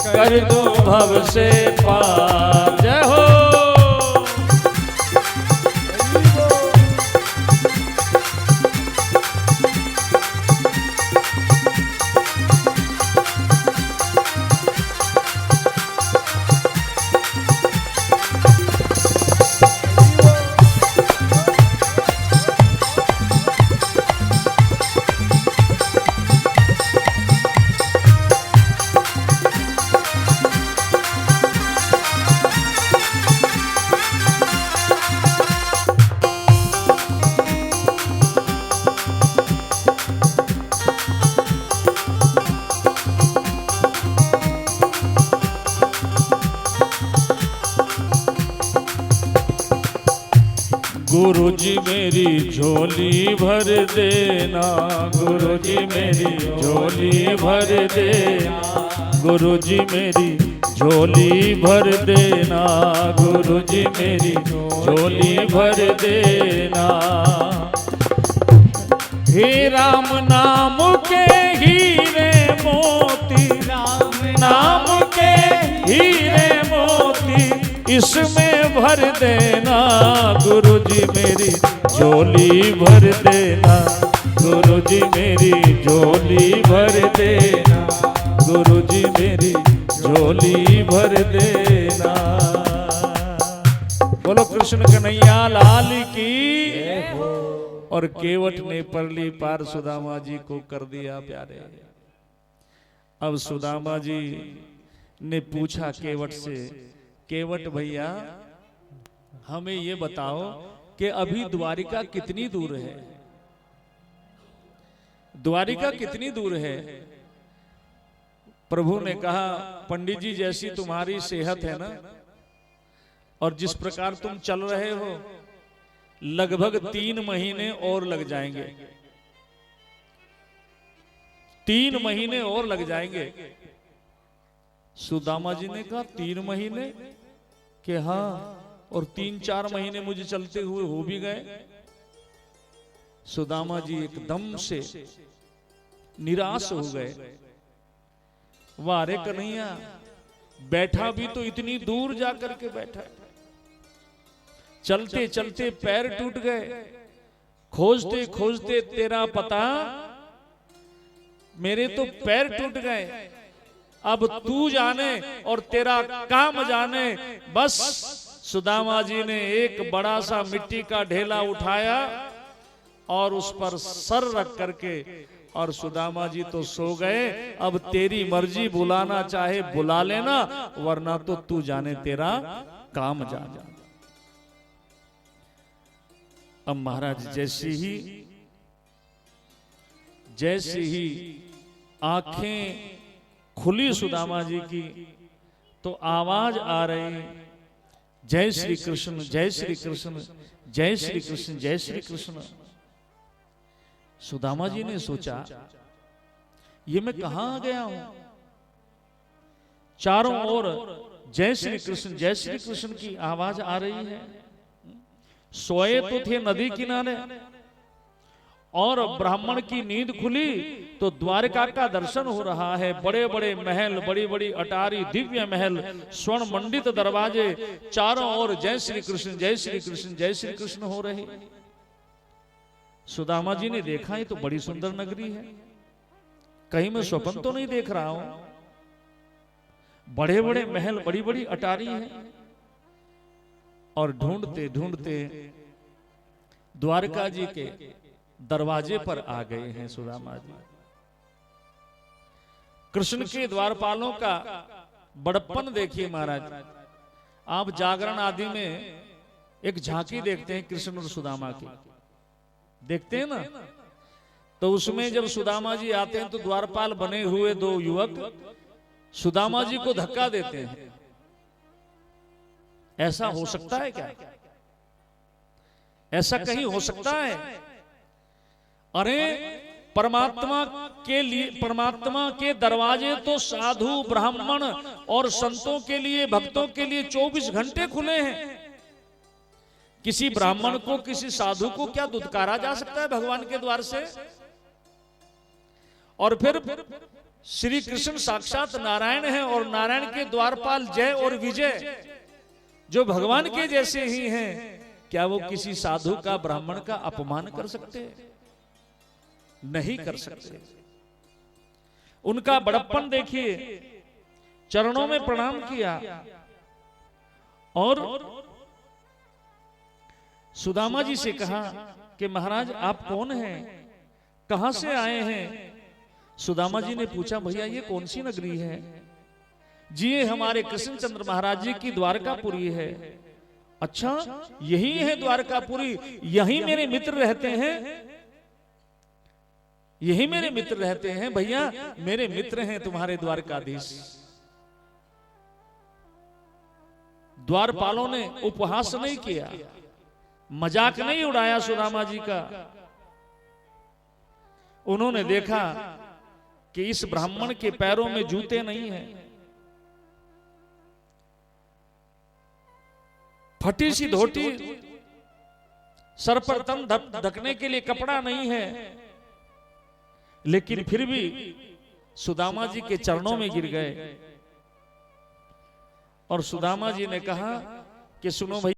[SPEAKER 1] कर दूं भव से पार। जय हो। गुरु जी मेरी झोली भर देना, गुरु जी मेरी झोली भर देना, गुरु जी मेरी झोली भर देना, गुरु जी मेरी झोली भर देना। हे राम नाम के हीरे मोती, राम नाम के हीरे मोती, इसमें भर देना, गुरु जी मेरी झोली भर देना, गुरु जी मेरी झोली भर देना, गुरु जी मेरी झोली भर देना। बोलो कृष्ण कन्हैया लाल की। और केवट ने परली पार सुदामा जी को कर दिया प्यारे। अब सुदामा जी ने पूछा केवट से, केवट भैया हमें ये बताओ कि अभी द्वारिका कितनी दूर है? द्वारिका कितनी दूर है? प्रभु ने कहा, पंडित जी जैसी तुम्हारी सेहत है ना, और जिस प्रकार तुम चल रहे हो, लगभग 3 महीने और लग जाएंगे। 3 महीने और लग जाएंगे। सुदामा जी ने कहा 3 महीने कि हाँ, और 3-4 महीने मुझे चलते हुए हो भी गए। सुदामा जी एकदम से निराश हो गए। वारे कन्हैया, बैठा भी तो इतनी दूर जाकर के बैठा, चलते चलते पैर टूट गए, खोजते खोजते तेरा पता, मेरे तो पैर टूट गए। अब तू जाने और तेरा काम जाने। बस सुदामा जी ने एक बड़ा सा मिट्टी का ढेला उठाया और उस पर सर रख करके, और सुदामा जी तो सो गए। अब तेरी मर्जी, बुलाना चाहे बुला लेना, वरना तो तू जाने तेरा काम जाने। अब महाराज जैसे ही आंखें खुली सुदामा जी की, तो आवाज आ रही, जय श्री कृष्ण, जय श्री कृष्ण, जय श्री कृष्ण, जय श्री कृष्ण। सुदामा जी ने सोचा, ये मैं कहां आ गया हूं? चारों ओर जय श्री कृष्ण की आवाज आ रही है। सोए तो थे नदी किनारे, और ब्राह्मण की नींद खुली तो द्वारका का दर्शन हो रहा है। बड़े बड़े महल, बड़ी बड़ी अटारी, दिव्य महल, स्वर्ण मंडित दरवाजे, चारों ओर जय श्री कृष्ण, जय श्री कृष्ण, जय श्री कृष्ण हो रहे। सुदामा जी ने देखा, ये तो बड़ी सुंदर नगरी है, कहीं मैं स्वप्न तो नहीं देख रहा हूं। बड़े बड़े महल, बड़ी बड़ी अटारी है। और ढूंढते ढूंढते द्वारका जी के दरवाजे पर आ गए हैं सुदामा जी। कृष्ण के द्वारपालों का बड़प्पन देखिए महाराज। आप जागरण आदि में एक झांकी देखते हैं कृष्ण और सुदामा की, देखते हैं ना, तो उसमें जब सुदामा जी आते हैं तो द्वारपाल बने हुए 2 युवक सुदामा जी को धक्का देते हैं। ऐसा हो सकता है क्या? ऐसा कहीं हो सकता है? अरे परमात्मा के लिए, परमात्मा के दरवाजे तो साधु, ब्राह्मण और संतों के लिए, भक्तों के लिए 24 घंटे खुले हैं। किसी ब्राह्मण को, किसी साधु को क्या दुत्कारा जा सकता है भगवान के द्वार से? और फिर श्री कृष्ण साक्षात नारायण हैं, और नारायण के द्वारपाल जय और विजय जो भगवान के जैसे ही हैं, क्या वो किसी साधु का, ब्राह्मण का अपमान कर सकते हैं? नहीं कर सकते। उनका बड़प्पन देखिए, चरणों में प्रणाम किया। और सुदामा जी से कहा कि महाराज आप कौन हैं, कहां से आए हैं? सुदामा जी ने पूछा, भैया ये कौन सी नगरी है? जी ये हमारे कृष्णचंद्र महाराज जी की द्वारकापुरी है। अच्छा, यही है द्वारकापुरी, यही मेरे मित्र रहते हैं, यही मेरे मित्र रहते हैं। भैया मेरे मित्र हैं तुम्हारे द्वारकाधीश। द्वारपालों ने उपहास नहीं किया, मजाक नहीं उड़ाया सुदामा जी का। उन्होंने देखा कि इस ब्राह्मण के पैरों में जूते नहीं हैं, फटी सी धोती, सर पर तन ढकने के लिए कपड़ा नहीं है, लेकिन फिर भी सुदामा जी के चरणों में गिर गए। और सुदामा जी ने कहा कि सुनो भाई,